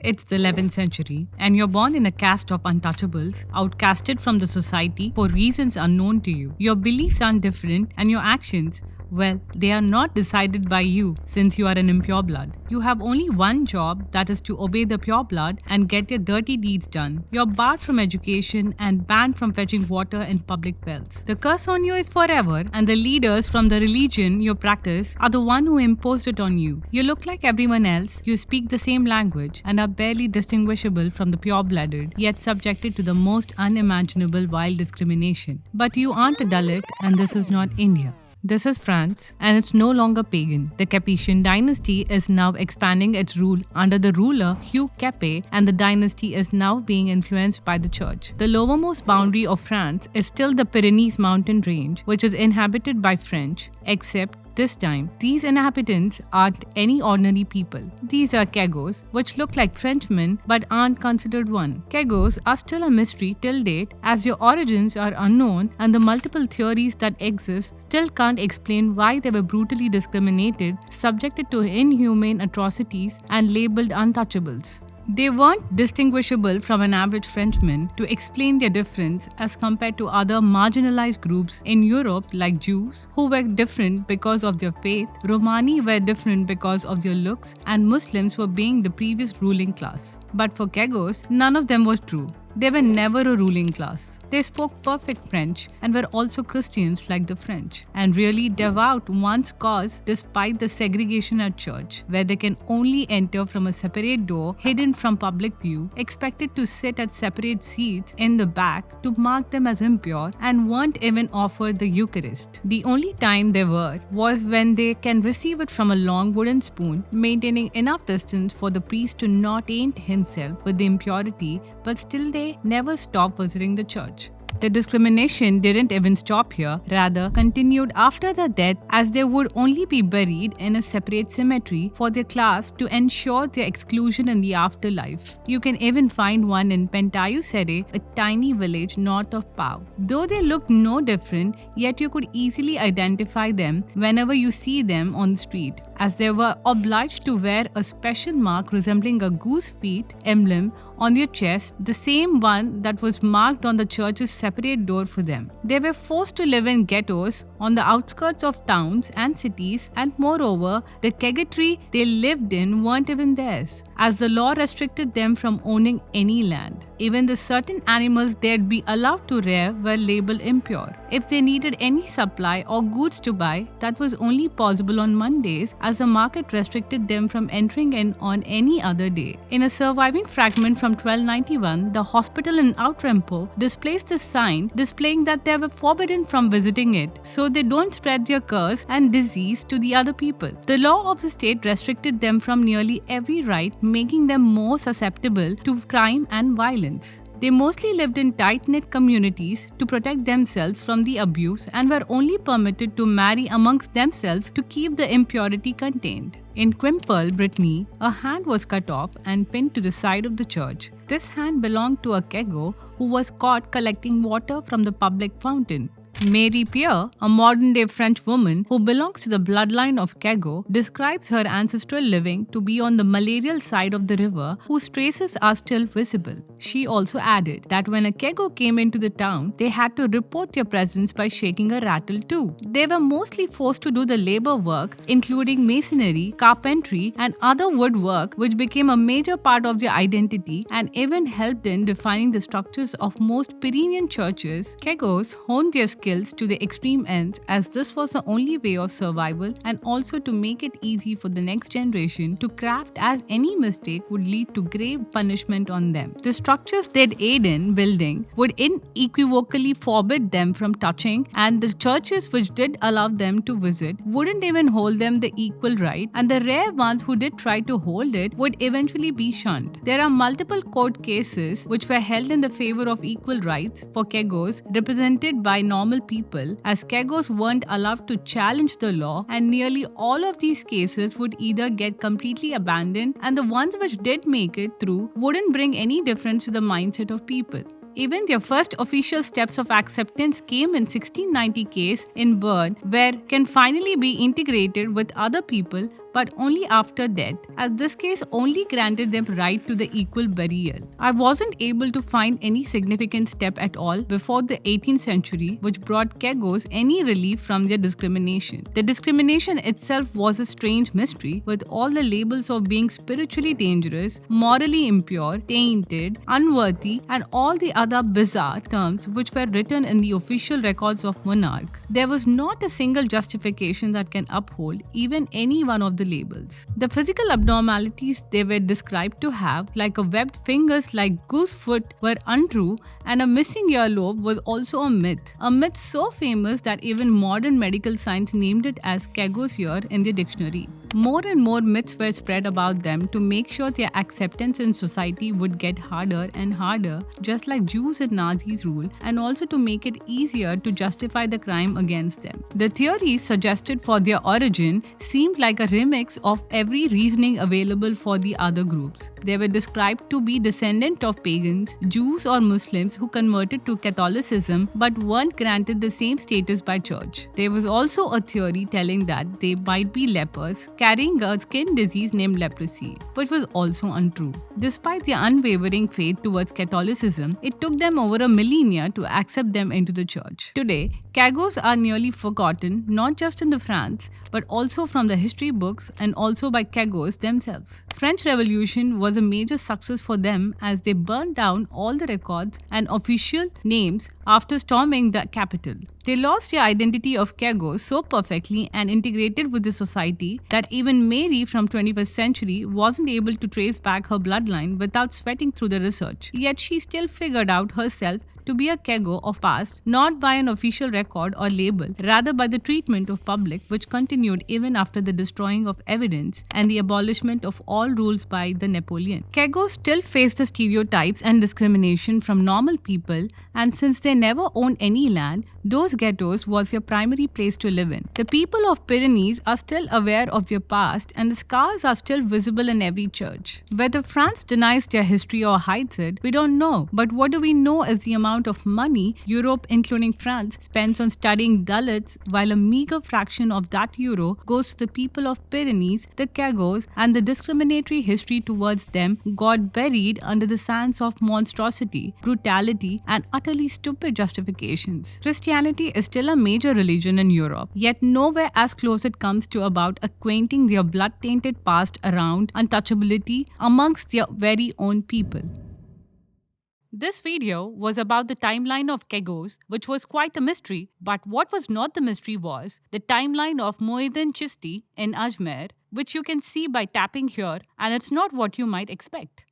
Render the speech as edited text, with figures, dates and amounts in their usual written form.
It's the 11th century, and you're born in a caste of untouchables, outcasted from the society for reasons unknown to you. Your beliefs aren't different, and your actions, well, they are not decided by you since you are an impure blood. You have only one job, that is to obey the pure blood and get your dirty deeds done. You're barred from education and banned from fetching water in public wells. The curse on you is forever, and the leaders from the religion you practice are the one who imposed it on you. You look like everyone else, you speak the same language, and are barely distinguishable from the pure-blooded, yet subjected to the most unimaginable vile discrimination. But you aren't a Dalit, and this is not India. This is France, and it's no longer pagan. The Capetian dynasty is now expanding its rule under the ruler Hugh Capet, and the dynasty is now being influenced by the church. The lowermost boundary of France is still the Pyrenees mountain range, which is inhabited by French, except this time, these inhabitants aren't any ordinary people. These are Kagos, which look like Frenchmen but aren't considered one. Kagos are still a mystery till date, as their origins are unknown and the multiple theories that exist still can't explain why they were brutally discriminated, subjected to inhumane atrocities, and labeled untouchables. They weren't distinguishable from an average Frenchman. To explain their difference as compared to other marginalized groups in Europe like Jews, who were different because of their faith, Romani were different because of their looks, and Muslims were being the previous ruling class. But for Kagos, none of them was true. They were never a ruling class. They spoke perfect French and were also Christians like the French, and really devout one's cause despite the segregation at church, where they can only enter from a separate door hidden from public view, expected to sit at separate seats in the back to mark them as impure, and weren't even offered the Eucharist. The only time they were was when they can receive it from a long wooden spoon, maintaining enough distance for the priest to not taint himself with the impurity, but still they never stopped visiting the church. The discrimination didn't even stop here, rather continued after their death, as they would only be buried in a separate cemetery for their class to ensure their exclusion in the afterlife. You can even find one in Pentayusere, a tiny village north of Pau. Though they looked no different, yet you could easily identify them whenever you see them on the street, as they were obliged to wear a special mark resembling a goose feet emblem on their chest, the same one that was marked on the church's separate door for them. They were forced to live in ghettos on the outskirts of towns and cities, and moreover, the kegatry they lived in weren't even theirs, as the law restricted them from owning any land. Even the certain animals they'd be allowed to rear were labeled impure. If they needed any supply or goods to buy, that was only possible on Mondays, as the market restricted them from entering in on any other day. In a surviving fragment from 1291, the hospital in Outrampo displays this sign displaying that they were forbidden from visiting it, so they don't spread their curse and disease to the other people. The law of the state restricted them from nearly every right, making them more susceptible to crime and violence. They mostly lived in tight-knit communities to protect themselves from the abuse, and were only permitted to marry amongst themselves to keep the impurity contained. In Quimper, Brittany, a hand was cut off and pinned to the side of the church. This hand belonged to a Kago who was caught collecting water from the public fountain. Mary Pierre, a modern-day French woman who belongs to the bloodline of Kago, describes her ancestral living to be on the malarial side of the river, whose traces are still visible. She also added that when a Kago came into the town, they had to report their presence by shaking a rattle too. They were mostly forced to do the labor work, including masonry, carpentry, and other woodwork, which became a major part of their identity and even helped in defining the structures of most Pyrenean churches. Kagos honed their skills to the extreme ends, as this was the only way of survival, and also to make it easy for the next generation to craft, as any mistake would lead to grave punishment on them. The structures they'd aid in building would unequivocally forbid them from touching, and the churches which did allow them to visit wouldn't even hold them the equal right, and the rare ones who did try to hold it would eventually be shunned. There are multiple court cases which were held in the favor of equal rights for Kagos, represented by normal people, as Kagos weren't allowed to challenge the law, and nearly all of these cases would either get completely abandoned, and the ones which did make it through wouldn't bring any difference to the mindset of people. Even their first official steps of acceptance came in 1690 case in Bern, where can finally be integrated with other people, but only after death, as this case only granted them right to the equal burial. I wasn't able to find any significant step at all before the 18th century which brought Kagos any relief from their discrimination. The discrimination itself was a strange mystery, with all the labels of being spiritually dangerous, morally impure, tainted, unworthy, and all the other bizarre terms which were written in the official records of monarch. There was not a single justification that can uphold even any one of the labels. The physical abnormalities they were described to have, like a webbed fingers like goose foot, were untrue, and a missing earlobe was also a myth. A myth so famous that even modern medical science named it as Kagos ear in their dictionary. More and more myths were spread about them to make sure their acceptance in society would get harder and harder, just like Jews and Nazis rule, and also to make it easier to justify the crime against them. The theories suggested for their origin seemed like a remix of every reasoning available for the other groups. They were described to be descendant of pagans, Jews or Muslims who converted to Catholicism but weren't granted the same status by church. There was also a theory telling that they might be lepers, carrying a skin disease named leprosy, which was also untrue. Despite their unwavering faith towards Catholicism, it took them over a millennia to accept them into the church. Today, Kagos are nearly forgotten, not just in France, but also from the history books and also by Kagos themselves. French Revolution was a major success for them as they burned down all the records and official names after storming the capital. They lost their identity of Kagos so perfectly and integrated with the society that even Mary from 21st century wasn't able to trace back her bloodline without sweating through the research. Yet she still figured out herself to be a Kago of past, not by an official record or label, rather by the treatment of public which continued even after the destroying of evidence and the abolishment of all rules by the Napoleon. Kagos still face the stereotypes and discrimination from normal people, and since they never owned any land, those ghettos was their primary place to live in. The people of Pyrenees are still aware of their past, and the scars are still visible in every church. Whether France denies their history or hides it, we don't know, but what do we know is the amount of money Europe, including France, spends on studying Dalits, while a meager fraction of that euro goes to the people of Pyrenees, the Kagos, and the discriminatory history towards them got buried under the sands of monstrosity, brutality, and utterly stupid justifications. Christianity is still a major religion in Europe, yet nowhere as close it comes to about acquainting their blood-tainted past around untouchability amongst their very own people. This video was about the timeline of Kagos, which was quite a mystery, but what was not the mystery was the timeline of Muhyiddin Chishti in Ajmer, which you can see by tapping here, and it's not what you might expect.